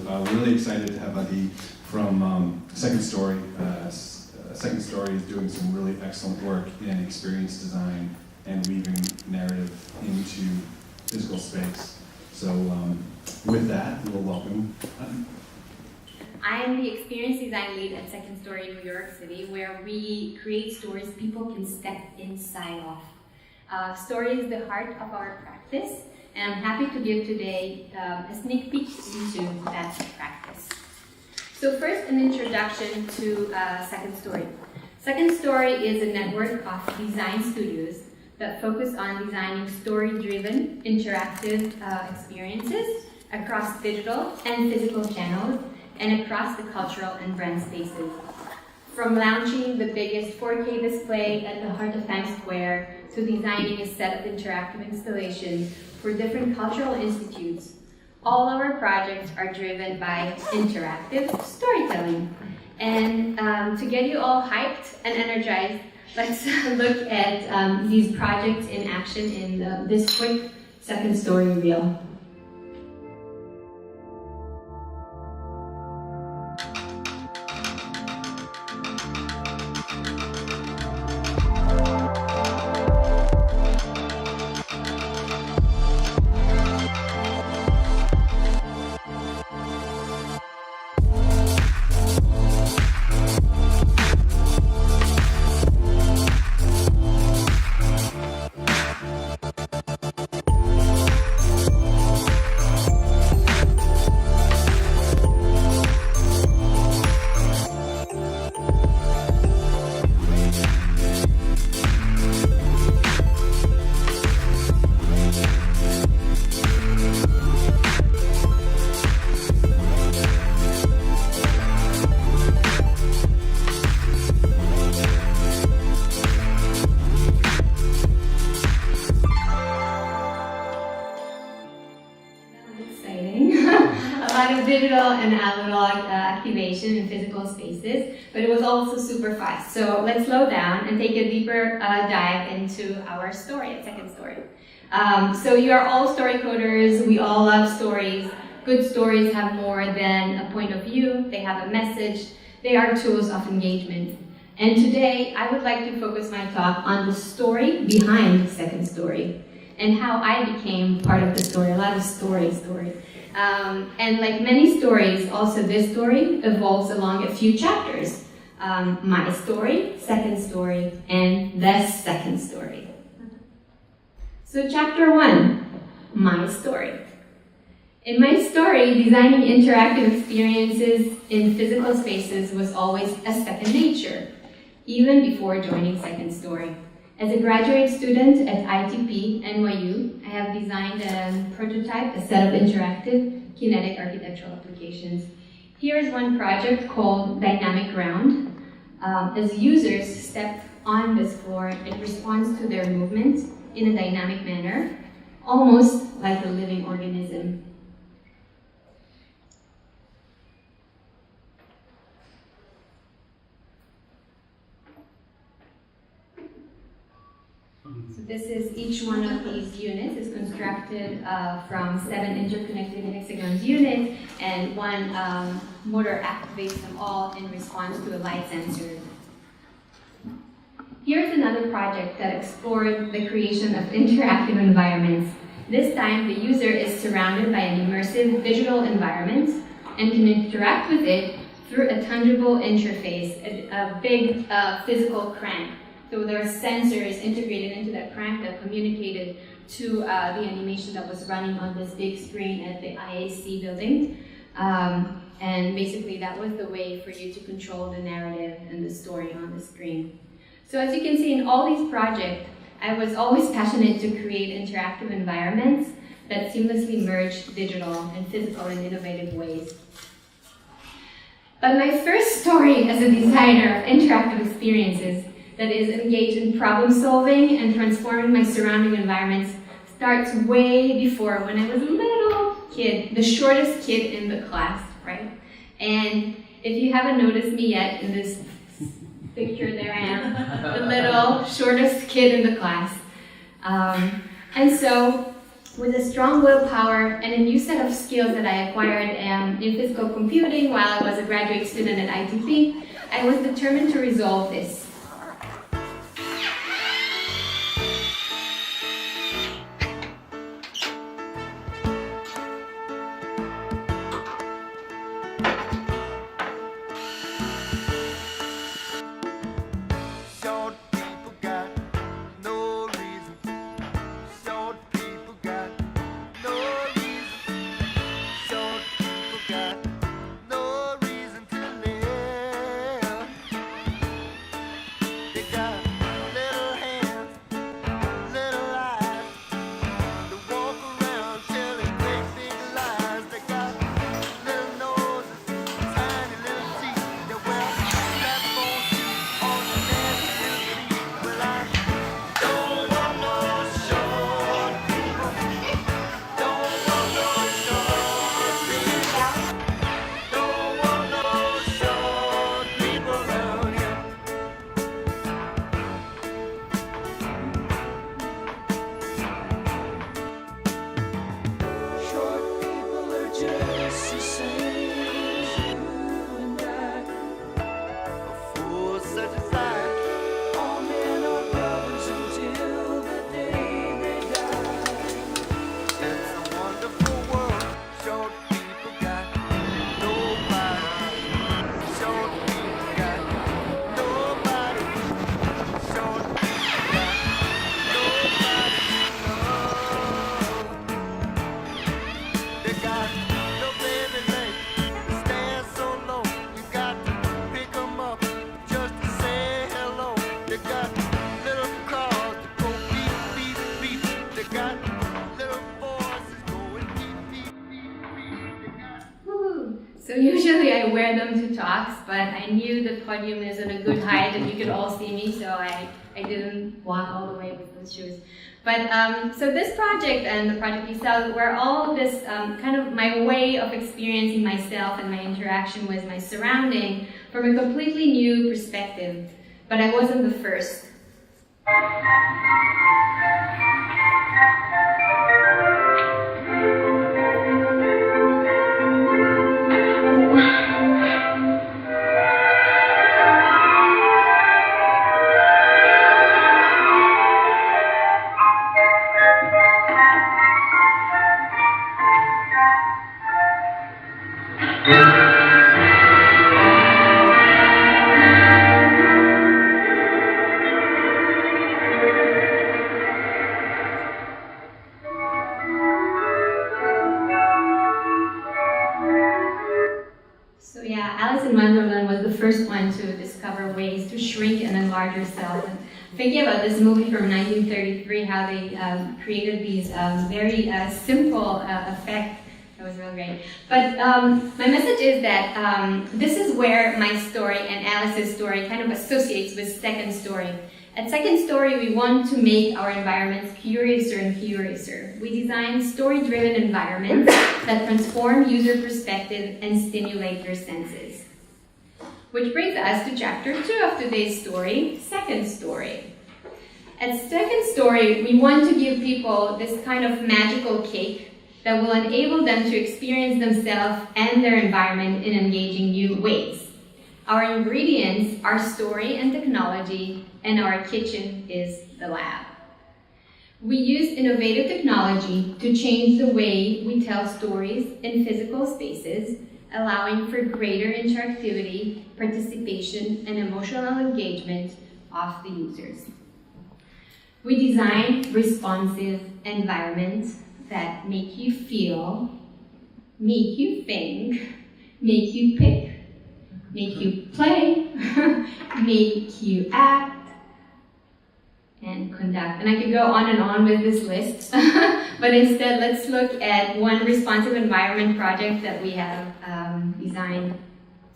really excited to have Adi from Second Story. Second Story is doing some really excellent work in experience design and weaving narrative into physical space. So with that, we'll welcome Adi. I am the experience design lead at Second Story New York City, where we create stories people can step inside of. Story is the heart of our practice, and I'm happy to give today a sneak peek into that practice. So first, an introduction to Second Story. Second Story is a network of design studios that focus on designing story-driven, interactive experiences across digital and physical channels and across the cultural and brand spaces. From launching the biggest 4K display at the heart of Times Square to designing a set of interactive installations for different cultural institutes, all our projects are driven by interactive storytelling. And to get you all hyped and energized, let's look at these projects in action in this quick Second Story reel. Digital and analog activation in physical spaces, but it was also super fast. So let's slow down and take a deeper dive into our story at Second Story. So you are all story coders. We all love stories. Good stories have more than a point of view. They have a message. They are tools of engagement. And today, I would like to focus my talk on the story behind Second Story and how I became part of the story. A lot of story. And like many stories, also this story evolves along a few chapters. My story, Second Story, and the Second Story. So chapter 1, my story. In my story, designing interactive experiences in physical spaces was always a second nature, even before joining Second Story. As a graduate student at ITP NYU, I have designed a prototype, a set of interactive kinetic architectural applications. Here is one project called Dynamic Ground. As users step on this floor, it responds to their movement in a dynamic manner, almost like a living organism. So this is each one of these units is constructed from 7 interconnected hexagons units, and one motor activates them all in response to a light sensor. Here's another project that explored the creation of interactive environments. This time, the user is surrounded by an immersive digital environment and can interact with it through a tangible interface, a big physical crank. So there are sensors integrated into that crank that communicated to the animation that was running on this big screen at the IAC building. And basically that was the way for you to control the narrative and the story on the screen. So as you can see in all these projects, I was always passionate to create interactive environments that seamlessly merge digital and physical in innovative ways. But my first story as a designer of interactive experiences that is engaged in problem solving and transforming my surrounding environments starts way before when I was a little kid, the shortest kid in the class, right? And if you haven't noticed me yet in this picture, there I am, the little shortest kid in the class. And so With a strong willpower and a new set of skills that I acquired in physical computing while I was a graduate student at ITP, I was determined to resolve this. So usually I wear them to talks, but I knew the podium is at a good height and you could all see me, so I didn't walk all the way with those shoes. But so this project and the project itself were all this kind of my way of experiencing myself and my interaction with my surrounding from a completely new perspective. But I wasn't the first. Was the first one to discover ways to shrink and enlarge yourself. And thinking about this movie from 1933, how they created these very simple effects, that was really great. But my message is that this is where my story and Alice's story kind of associates with Second Story. At Second Story, we want to make our environments curiouser and curiouser. We design story-driven environments that transform user perspective and stimulate their senses. Which brings us to chapter 2 of today's story, Second Story. At Second Story, we want to give people this kind of magical cake that will enable them to experience themselves and their environment in engaging new ways. Our ingredients are story and technology, and our kitchen is the lab. We use innovative technology to change the way we tell stories in physical spaces, allowing for greater interactivity, participation, and emotional engagement of the users. We design responsive environments that make you feel, make you think, make you pick, make you play, make you act, and conduct. And I could go on and on with this list, but instead let's look at one responsive environment project that we have designed.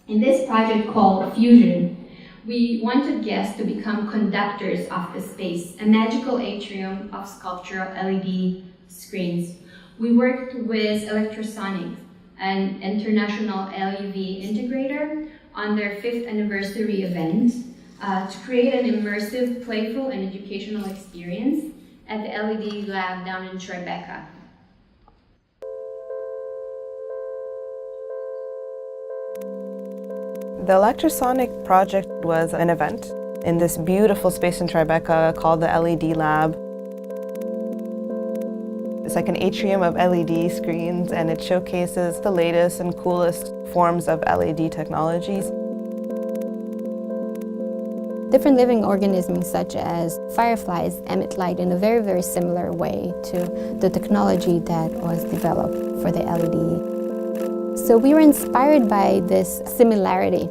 In this project called Fusion, we wanted guests to become conductors of the space, a magical atrium of sculptural LED screens. We worked with Electrosonics, an international LED integrator, on their 5th anniversary event to create an immersive, playful, and educational experience at the LED lab down in Tribeca. The Electrosonic project was an event in this beautiful space in Tribeca called the LED Lab. It's like an atrium of LED screens, and it showcases the latest and coolest forms of LED technologies. Different living organisms such as fireflies emit light in a very, very similar way to the technology that was developed for the LED. So we were inspired by this similarity.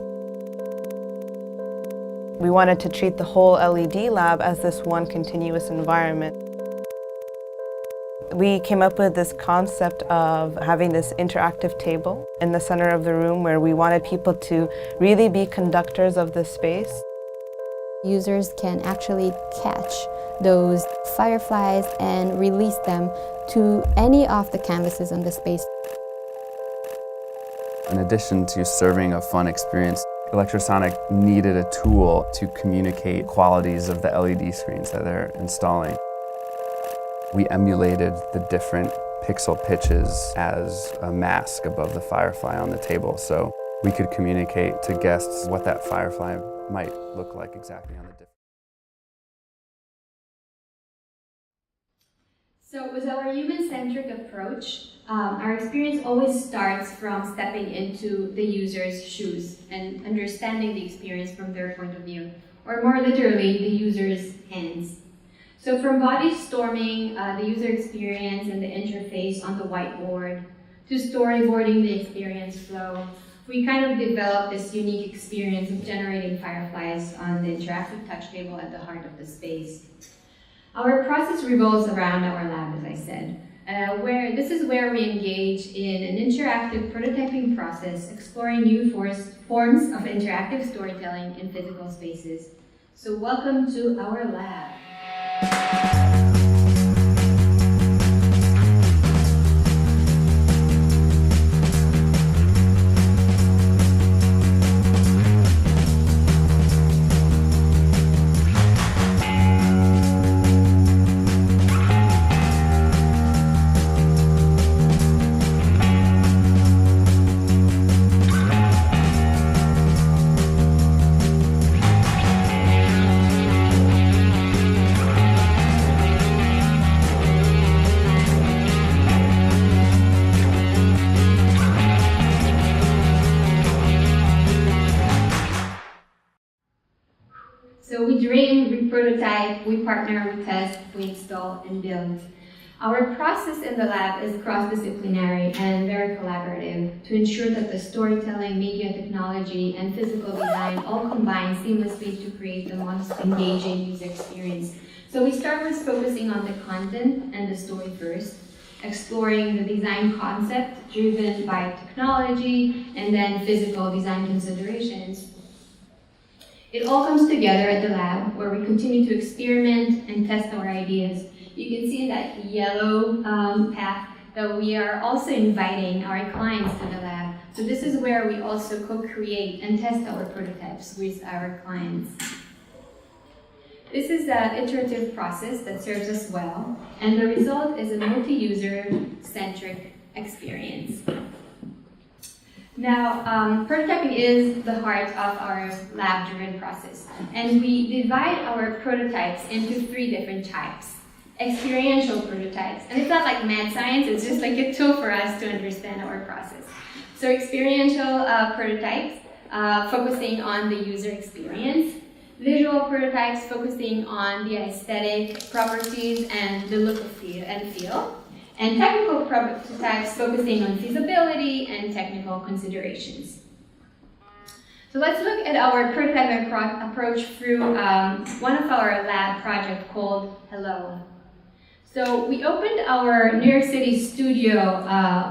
We wanted to treat the whole LED lab as this one continuous environment. We came up with this concept of having this interactive table in the center of the room where we wanted people to really be conductors of the space. Users can actually catch those fireflies and release them to any of the canvases on the space. In addition to serving a fun experience, Electrosonic needed a tool to communicate qualities of the LED screens that they're installing. We emulated the different pixel pitches as a mask above the firefly on the table, so we could communicate to guests what that firefly might look like exactly on the different. So with our human-centric approach, our experience always starts from stepping into the user's shoes and understanding the experience from their point of view, or more literally, the user's hands. So from body storming the user experience and the interface on the whiteboard, to storyboarding the experience flow, we kind of developed this unique experience of generating fireflies on the interactive touch table at the heart of the space. Our process revolves around our lab, as I said, this is where we engage in an interactive prototyping process, exploring new forms of interactive storytelling in physical spaces. So welcome to our lab. So we dream, we prototype, we partner, we test, we install, and build. Our process in the lab is cross-disciplinary and very collaborative to ensure that the storytelling, media technology, and physical design all combine seamlessly to create the most engaging user experience. So we start with focusing on the content and the story first, exploring the design concept driven by technology, and then physical design considerations. It all comes together at the lab where we continue to experiment and test our ideas. You can see in that yellow path that we are also inviting our clients to the lab. So this is where we also co-create and test our prototypes with our clients. This is an iterative process that serves us well, and the result is a multi-user-centric experience. Now, prototyping is the heart of our lab-driven process, and we divide our prototypes into 3 different types. Experiential prototypes, and it's not like mad science, it's just like a tool for us to understand our process. So experiential prototypes, focusing on the user experience. Visual prototypes, focusing on the aesthetic properties and the look and feel. And technical prototypes focusing on feasibility and technical considerations. So let's look at our prototyping approach through one of our lab projects called Hello. So we opened our New York City studio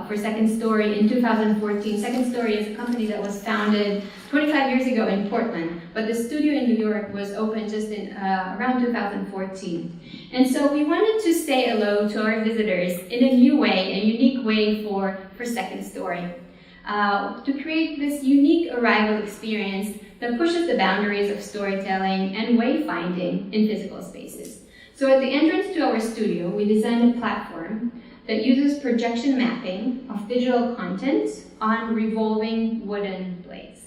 for Second Story in 2014. Second Story is a company that was founded 25 years ago in Portland, but the studio in New York was opened just in around 2014. And so we wanted to say hello to our visitors in a new way, a unique way for Second Story, to create this unique arrival experience that pushes the boundaries of storytelling and wayfinding in physical spaces. So at the entrance to our studio, we designed a platform that uses projection mapping of digital content on revolving wooden blades.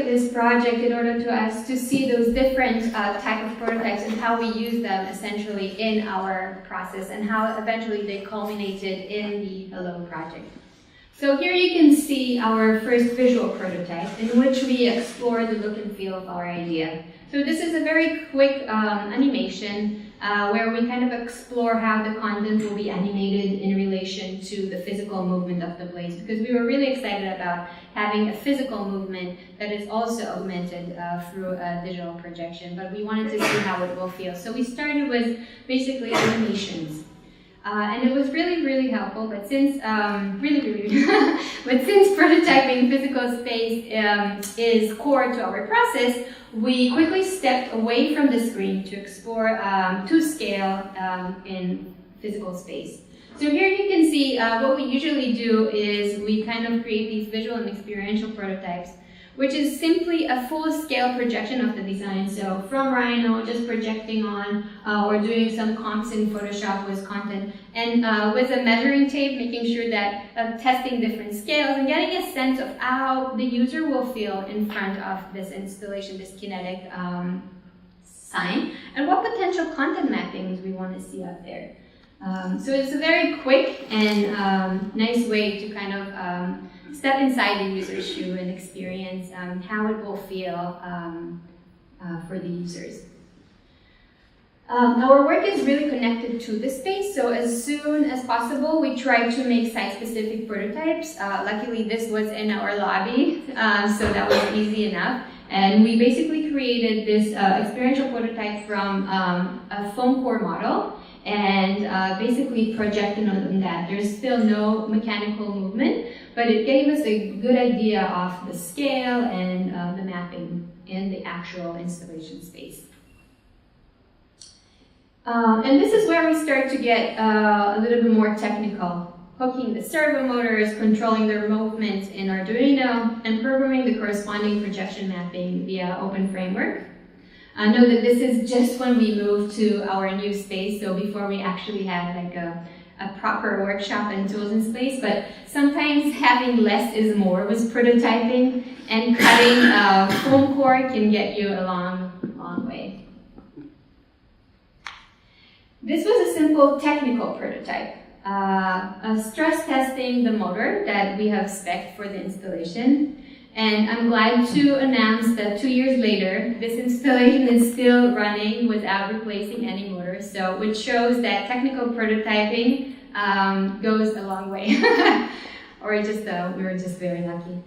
This project in order to us to see those different type of prototypes and how we use them essentially in our process and how eventually they culminated in the Hello project. So here you can see our first visual prototype in which we explore the look and feel of our idea. So this is a very quick animation where we kind of explore how the content will be animated in relation to the physical movement of the blades, because we were really excited about having a physical movement that is also augmented through a digital projection, but we wanted to see how it will feel. So we started with basically animations. And it was really helpful, but since but since prototyping physical space is core to our process, we quickly stepped away from the screen to explore to scale in physical space. So here you can see what we usually do is we kind of create these visual and experiential prototypes, which is simply a full-scale projection of the design. So from Rhino, just projecting on, or doing some comps in Photoshop with content, and with a measuring tape, making sure that testing different scales and getting a sense of how the user will feel in front of this installation, this kinetic sign, and what potential content mappings we want to see out there. So it's a very quick and nice way to kind of step inside the user's shoe and experience how it will feel for the users. Our work is really connected to the space, so as soon as possible we try to make site-specific prototypes. Luckily this was in our lobby, so that was easy enough. And we basically created this experiential prototype from a foam core model and basically projected on that. There's still no mechanical movement, but it gave us a good idea of the scale and the mapping in the actual installation space. And this is where we start to get a little bit more technical, hooking the servo motors, controlling their movement in Arduino, and programming the corresponding projection mapping via Open Framework. Know that this is just when we moved to our new space, so before we actually had like a proper workshop and tools in place, but sometimes having less is more with prototyping, and cutting foam core can get you a long way. This was a simple technical prototype, stress testing the motor that we have spec'd for the installation. And I'm glad to announce that 2 years later, this installation is still running without replacing any motors, so which shows that technical prototyping goes a long way. Or just we were just very lucky.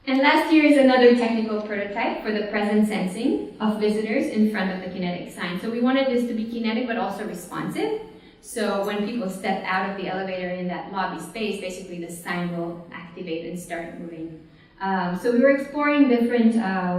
And last year is another technical prototype for the present sensing of visitors in front of the kinetic sign. So we wanted this to be kinetic but also responsive. So when people step out of the elevator in that lobby space, basically the sign will activate and start moving. So we were exploring different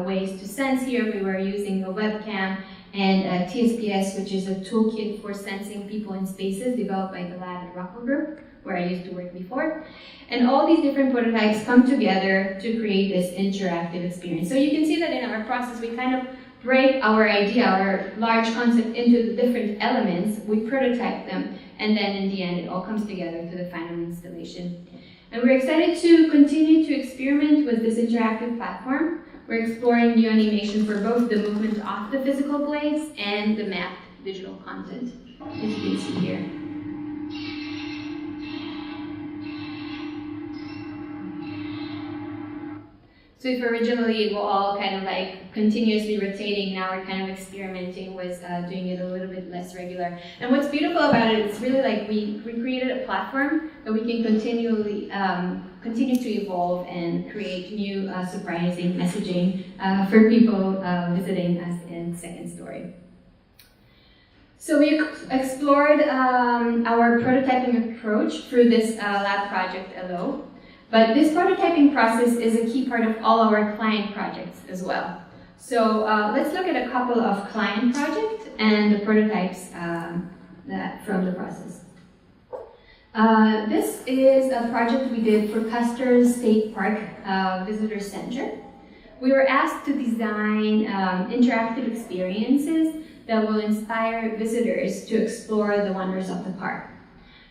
ways to sense here. We were using a webcam and TSPS, which is a toolkit for sensing people in spaces developed by the lab at Rockwell Group, where I used to work before. And all these different prototypes come together to create this interactive experience. So you can see that in our process, we kind of break our idea, our large concept into the different elements, we prototype them, and then in the end it all comes together to the final installation. And we're excited to continue to experiment with this interactive platform. We're exploring new animation for both the movement of the physical blades and the mapped digital content, as you can see here. So if originally it was all kind of like continuously rotating, now we're kind of experimenting with doing it a little bit less regular. And what's beautiful about it, it's really like we created a platform that we can continually continue to evolve and create new surprising messaging for people visiting us in Second Story. So we explored our prototyping approach through this lab project alone. But this prototyping process is a key part of all our client projects as well. So let's look at a couple of client projects and the prototypes from the process. This is a project we did for Custer State Park Visitor Center. We were asked to design interactive experiences that will inspire visitors to explore the wonders of the park.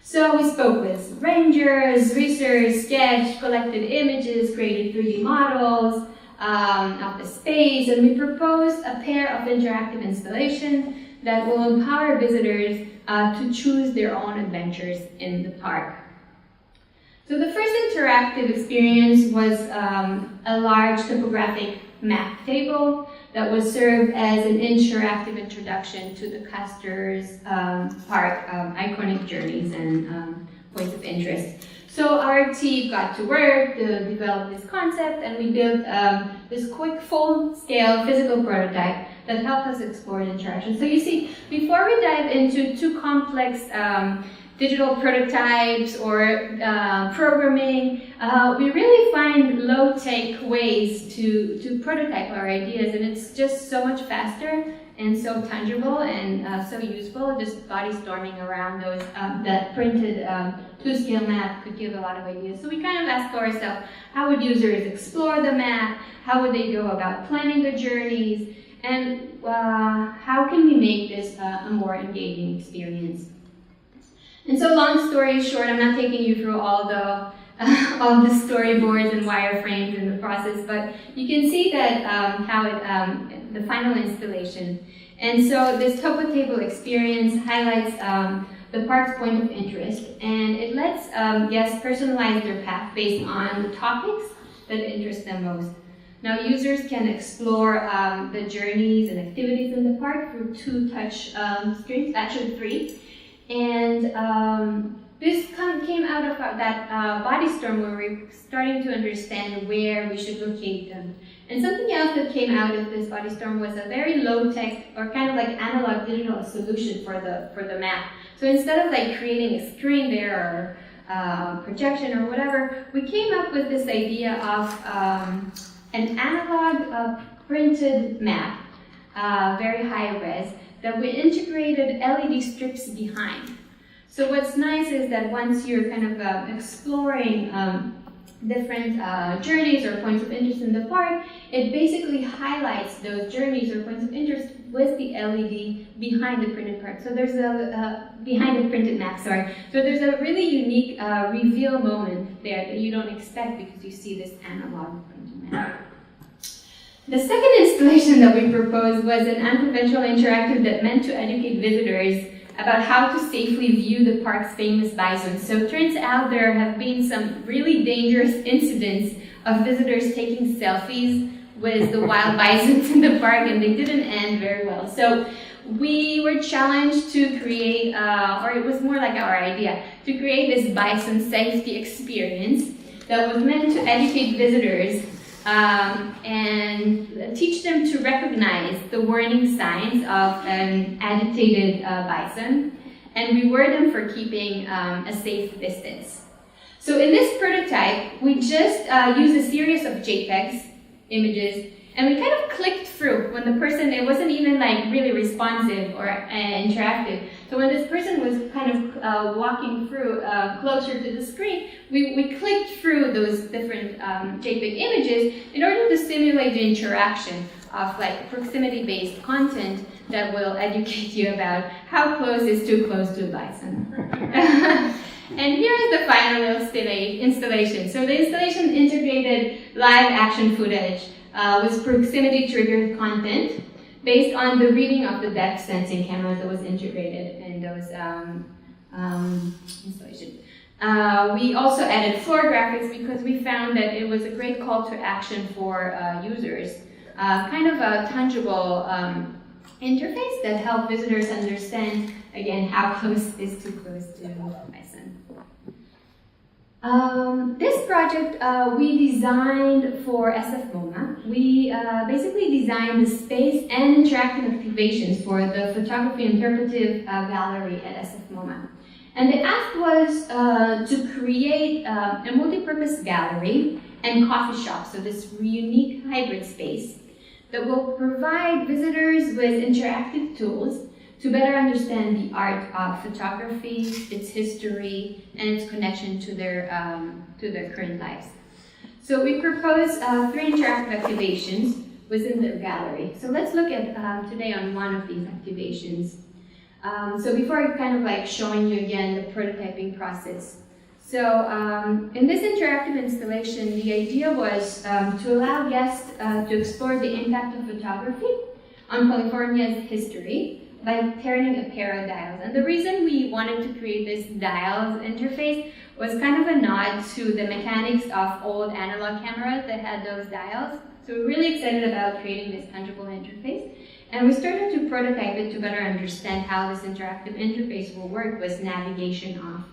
So we spoke with rangers, researched, sketched, collected images, created 3D models of the space, and we proposed a pair of interactive installations that will empower visitors to choose their own adventures in the park. So the first interactive experience was a large topographic map table that was served as an interactive introduction to the Custer's Park iconic journeys and points of interest. So our team got to work to develop this concept, and we built this quick full-scale physical prototype that helped us explore the interaction. So you see, before we dive into too complex digital prototypes or programming, we really find low-tech ways to prototype our ideas, and it's just so much faster and so tangible and so useful. Just body storming around those that printed 2-scale map could give a lot of ideas. So we kind of asked ourselves, how would users explore the map? How would they go about planning the journeys? And how can we make this a more engaging experience? And so, long story short, I'm not taking you through all the storyboards and wireframes in the process, but you can see that how it the final installation. And so, this topo table experience highlights the park's point of interest, and it lets guests personalize their path based on the topics that interest them most. Now, users can explore the journeys and activities in the park through 2 touch screens, actually 3. And this came out of that body storm where we're starting to understand where we should locate them. And something else that came out of this body storm was a very low-tech or kind of like analog digital solution for the map. So instead of like creating a screen there or projection or whatever, we came up with this idea of an analog printed map, very high res, that we integrated LED strips behind. So what's nice is that once you're kind of exploring different journeys or points of interest in the park, it basically highlights those journeys or points of interest with the LED behind the printed part. So there's behind the printed map, sorry. So there's a really unique reveal moment there that you don't expect because you see this analog printed map. The second installation that we proposed was an unconventional interactive that meant to educate visitors about how to safely view the park's famous bison. So it turns out there have been some really dangerous incidents of visitors taking selfies with the wild bisons in the park, and they didn't end very well. So we were challenged to create, or it was more like our idea, to create this bison safety experience that was meant to educate visitors and teach them to recognize the warning signs of an agitated bison and reward them for keeping a safe distance. So in this prototype, we just used a series of JPEGs, images, and we kind of clicked through when the person, it wasn't even like really responsive or interactive. So when this person was kind of walking through closer to the screen, we clicked through those different JPEG images in order to simulate the interaction of like proximity-based content that will educate you about how close is too close to a bison. And here is the final installation. So the installation integrated live action footage with proximity-triggered content based on the reading of the depth sensing cameras that was integrated in those installations. We also added floor graphics because we found that it was a great call to action for users. Kind of a tangible interface that helped visitors understand, again, how close is too close to bison. This project we designed for SF MoMA, we basically designed the space and interactive activations for the photography interpretive gallery at SF MoMA. And the ask was to create a multi-purpose gallery and coffee shop, so this unique hybrid space that will provide visitors with interactive tools to better understand the art of photography, its history, and its connection to their current lives. So we propose 3 interactive activations within the gallery. So let's look at today on one of these activations. So before kind of like showing you again the prototyping process. So in this interactive installation, the idea was to allow guests to explore the impact of photography on California's history by turning a pair of dials. And the reason we wanted to create this dials interface was kind of a nod to the mechanics of old analog cameras that had those dials. So we're really excited about creating this tangible interface. And we started to prototype it to better understand how this interactive interface will work with navigation of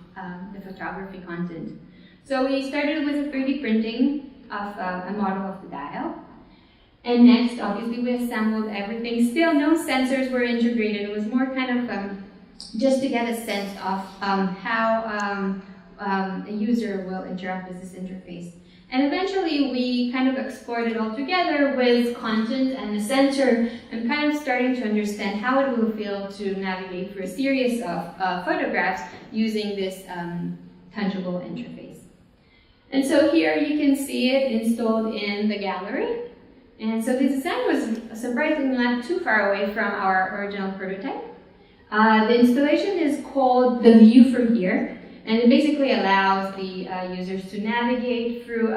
the photography content. So we started with a 3D printing of a model of the dial. And next, obviously, we assembled everything. Still, no sensors were integrated. It was more kind of just to get a sense of how a user will interact with this interface. And eventually, we kind of explored it all together with content and the sensor, and kind of starting to understand how it will feel to navigate through a series of photographs using this tangible interface. And so here you can see it installed in the gallery. And so the design was surprisingly not too far away from our original prototype. The installation is called The View From Here, and it basically allows the users to navigate through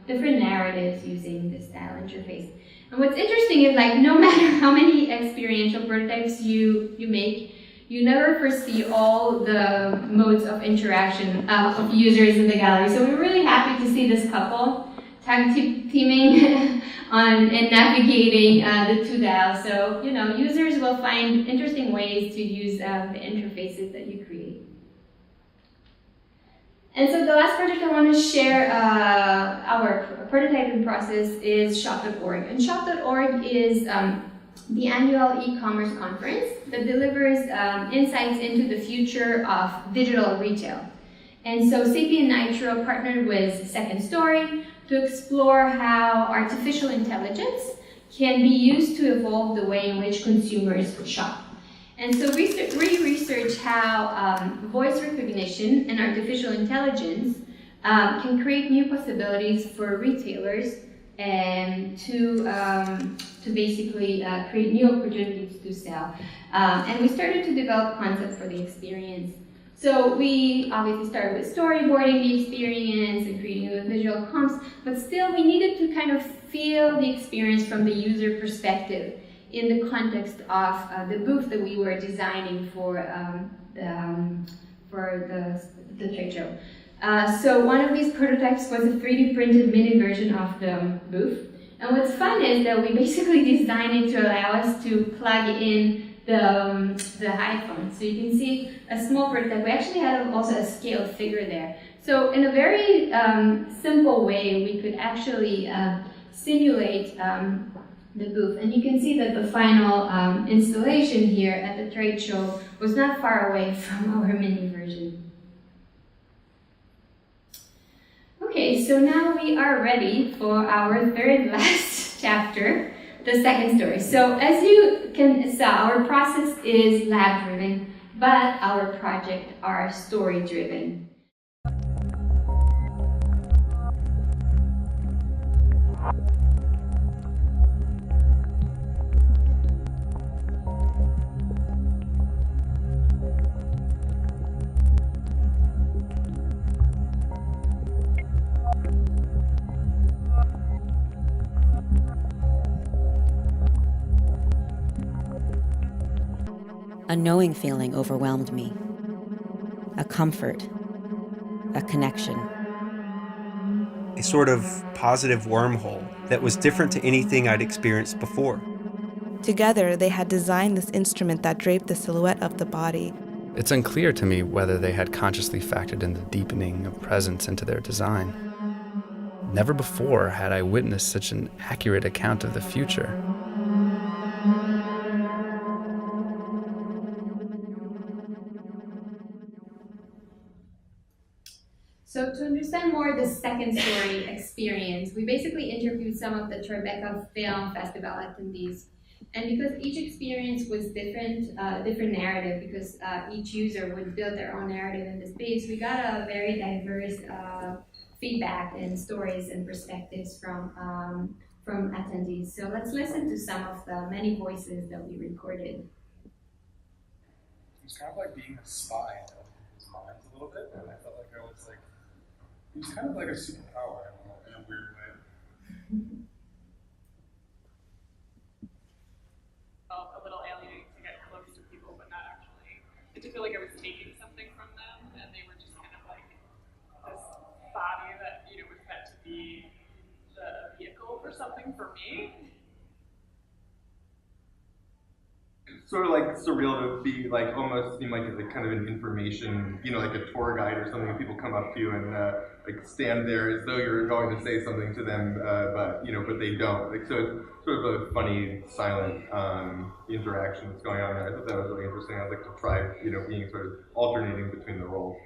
different narratives using this style interface. And what's interesting is, like, no matter how many experiential prototypes you make, you never foresee all the modes of interaction of users in the gallery. So we're really happy to see this couple tag teaming and navigating the 2 dials. So, you know, users will find interesting ways to use the interfaces that you create. And so the last project I want to share our prototyping process is shop.org. And shop.org is the annual e-commerce conference that delivers insights into the future of digital retail. And so Sapien Nitro partnered with Second Story to explore how artificial intelligence can be used to evolve the way in which consumers shop. And so we researched how voice recognition and artificial intelligence can create new possibilities for retailers and to basically create new opportunities to sell. And we started to develop concepts for the experience. So we obviously started with storyboarding the experience and creating the visual comps, but still we needed to kind of feel the experience from the user perspective in the context of the booth that we were designing for the trade show. So one of these prototypes was a 3D printed mini version of the booth. And what's fun is that we basically designed it to allow us to plug in the iPhone. So you can see a small prototype. We actually had also a scaled figure there. So in a very simple way, we could actually simulate the booth. And you can see that the final installation here at the trade show was not far away from our mini version. Okay, so now we are ready for our third last chapter, the second story. So as you can see, our process is lab-driven, but our projects are story-driven. A knowing feeling overwhelmed me. A comfort, a connection. A sort of positive wormhole that was different to anything I'd experienced before. Together, they had designed this instrument that draped the silhouette of the body. It's unclear to me whether they had consciously factored in the deepening of presence into their design. Never before had I witnessed such an accurate account of the future. So to understand more the second story experience, we basically interviewed some of the Tribeca Film Festival attendees. And because each experience was different narrative, because each user would build their own narrative in the space, we got a very diverse feedback and stories and perspectives from attendees. So let's listen to some of the many voices that we recorded. It's kind of like being a spy in other people's minds a little bit, and I felt like I was like, it was kind of like a superpower, I don't know, in a weird way. Felt a little alienating to get close to people, but not actually. It did feel like I was taking something from them, and they were just kind of like this body that, you know, was meant to be the vehicle for something for me. It's sort of like surreal to be like almost seem like it's like kind of an information, you know, like a tour guide or something. People come up to you and like stand there as though you're going to say something to them, but you know, but they don't. Like so, it's sort of a funny, silent interaction that's going on there. I thought that was really interesting. I'd like to try, you know, being sort of alternating between the roles.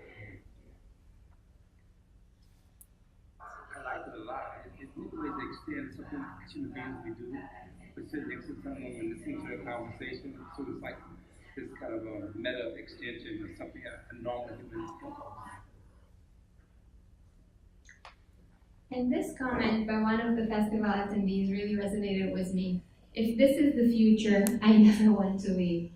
I liked it a lot. It's really to extend something that human beings we do. But sitting next to someone and listening to a conversation, so it's like this kind of a meta extension of something a normal human can. And this comment by one of the festival attendees really resonated with me. If this is the future, I never want to leave.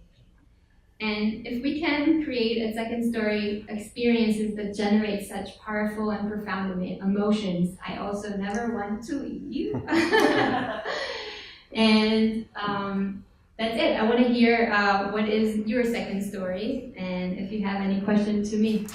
And if we can create a second story experiences that generate such powerful and profound emotions, I also never want to leave. And that's it. I want to hear what is your second story, and if you have any questions to me.